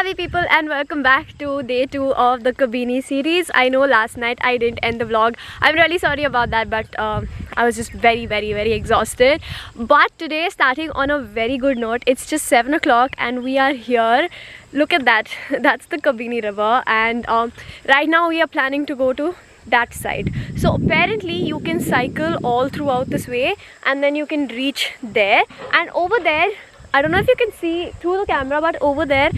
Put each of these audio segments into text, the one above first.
Happy people, and welcome back to day 2 of the Kabini series. I know last night I didn't end the vlog. I'm really sorry about that, but I was just very exhausted. But today, starting on a very good note, it's just 7 o'clock and we are here. Look at that. That's the Kabini river, and right now we are planning to go to that side. So apparently you can cycle all throughout this way and then you can reach there, and over there, I don't know if you can see through the camera, but over there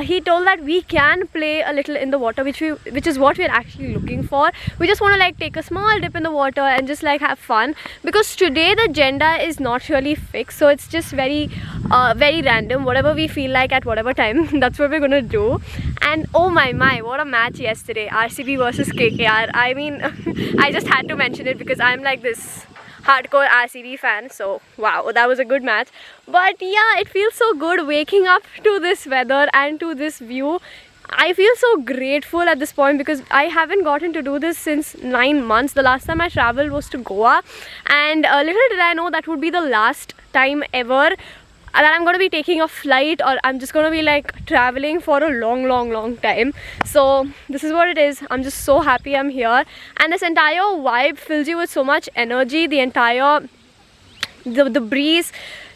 he told that we can play a little in the water, which is what we're actually looking for. We just want to like take a small dip in the water and just like have fun, because today the agenda is not really fixed, so it's just very random, whatever we feel like at whatever time. That's what we're gonna do. And oh my, what a match yesterday, RCB versus KKR. I mean I just had to mention it because I'm like this hardcore RCB fan, so wow, that was a good match. But yeah, it feels so good waking up to this weather and to this view. I feel so grateful at this point because I haven't gotten to do this since 9 months. The last time I traveled was to Goa, and little did I know that would be the last time ever that I'm going to be taking a flight, or I'm just going to be like traveling for a long time. So this is what it is. I'm just so happy I'm here, and this entire vibe fills you with so much energy. The entire the breeze,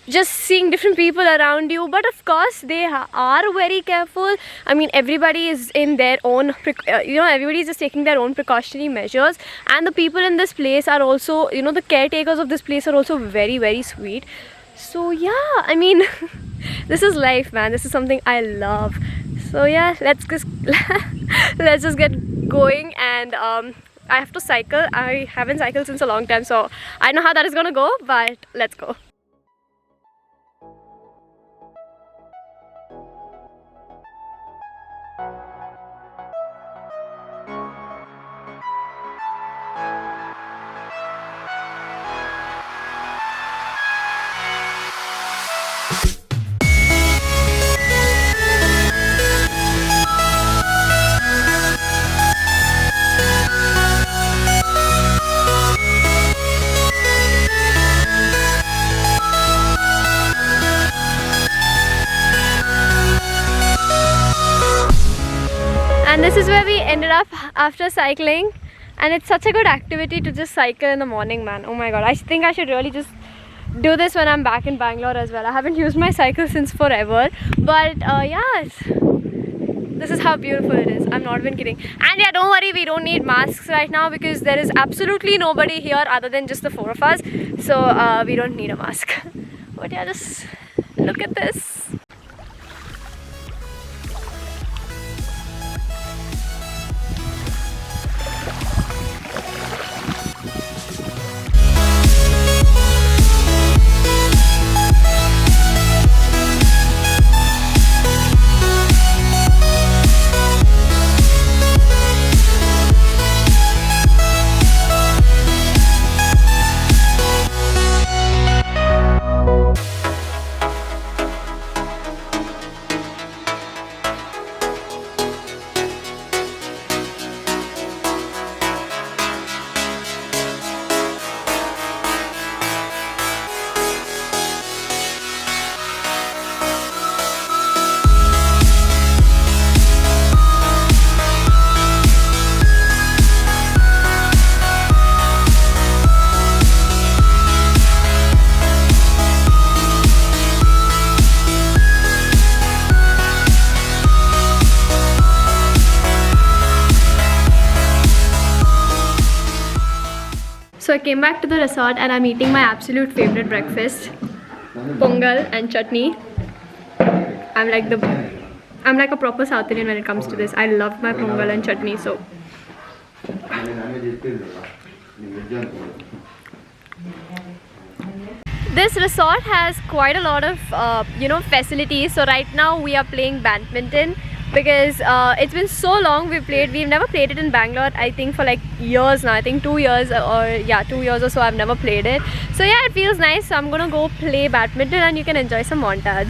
just seeing different people around you. But of course they are very careful. I mean, everybody is in their own everybody is just taking their own precautionary measures, and the people in this place are also, the caretakers of this place are also very sweet. So yeah, I mean this is life, man. This is something I love. So yeah, let's just get going. And I have to cycle. I haven't cycled since a long time, so I know how that is gonna go, but let's go. And this is where we ended up after cycling, and it's such a good activity to just cycle in the morning, man. Oh my god, I think I should really just do this when I'm back in Bangalore as well. I haven't used my cycle since forever, but yeah, this is how beautiful it is. I'm not even kidding. And yeah, don't worry, we don't need masks right now because there is absolutely nobody here other than just the 4 of us, so we don't need a mask. But yeah, just look at this. So I came back to the resort and I'm eating my absolute favorite breakfast, pongal and chutney. I'm like a proper South Indian when it comes to this. I love my pongal and chutney. So this resort has quite a lot of facilities. So right now we are playing badminton, because it's been so long we've never played it in Bangalore. I think for like years now. I think 2 years, or yeah, 2 years or so I've never played it. So yeah, it feels nice. So I'm gonna go play badminton and you can enjoy some montage.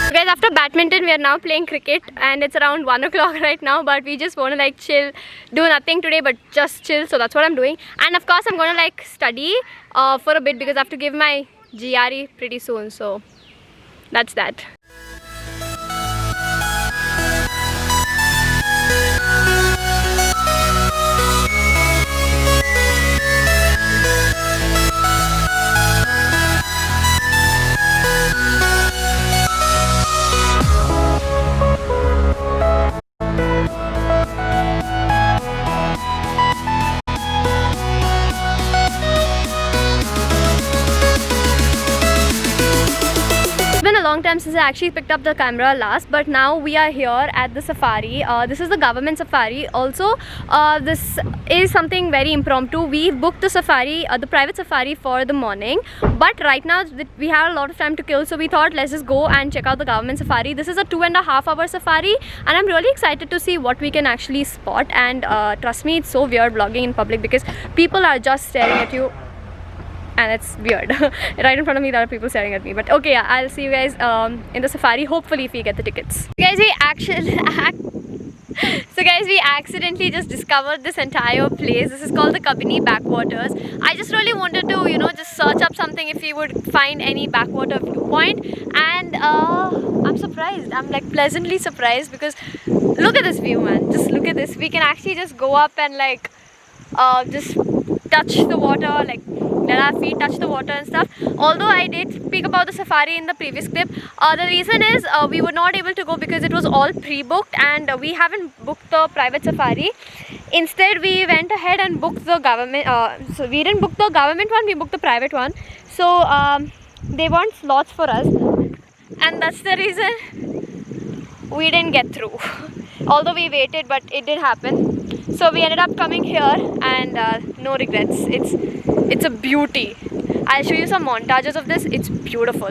Okay, guys, after badminton we are now playing cricket and it's around 1 o'clock right now, but we just want to like chill, do nothing today but just chill, so that's what I'm doing. And of course I'm going to like study for a bit because I have to give my GRE pretty soon, so that's that. Long time since I actually picked up the camera last, but now we are here at the safari. This is the government safari. Also, this is something very impromptu. We booked the safari, the private safari for the morning, but right now we have a lot of time to kill, so we thought let's just go and check out the government safari. This is a 2.5 hour safari and I'm really excited to see what we can actually spot. And trust me, it's so weird vlogging in public because people are just staring at you and it's weird. Right in front of me there are people staring at me, but okay, yeah, I'll see you guys in the safari, hopefully if we get the tickets. Guys, we accidentally just discovered this entire place. This is called the Kabini backwaters. I just really wanted to, you know, just search up something if we would find any backwater viewpoint, and I'm surprised. I'm like pleasantly surprised because look at this view, man. Just look at this. We can actually just go up and like just touch the water, like let our feet touch the water and stuff. Although I did speak about the safari in the previous clip, the reason is we were not able to go because it was all pre-booked and we haven't booked the private safari. Instead we went ahead and booked the government, so we didn't book the government one, we booked the private one. So they want slots for us and that's the reason we didn't get through. Although we waited, but it did happen. So we ended up coming here and no regrets. It's a beauty. I'll show you some montages of this. It's beautiful.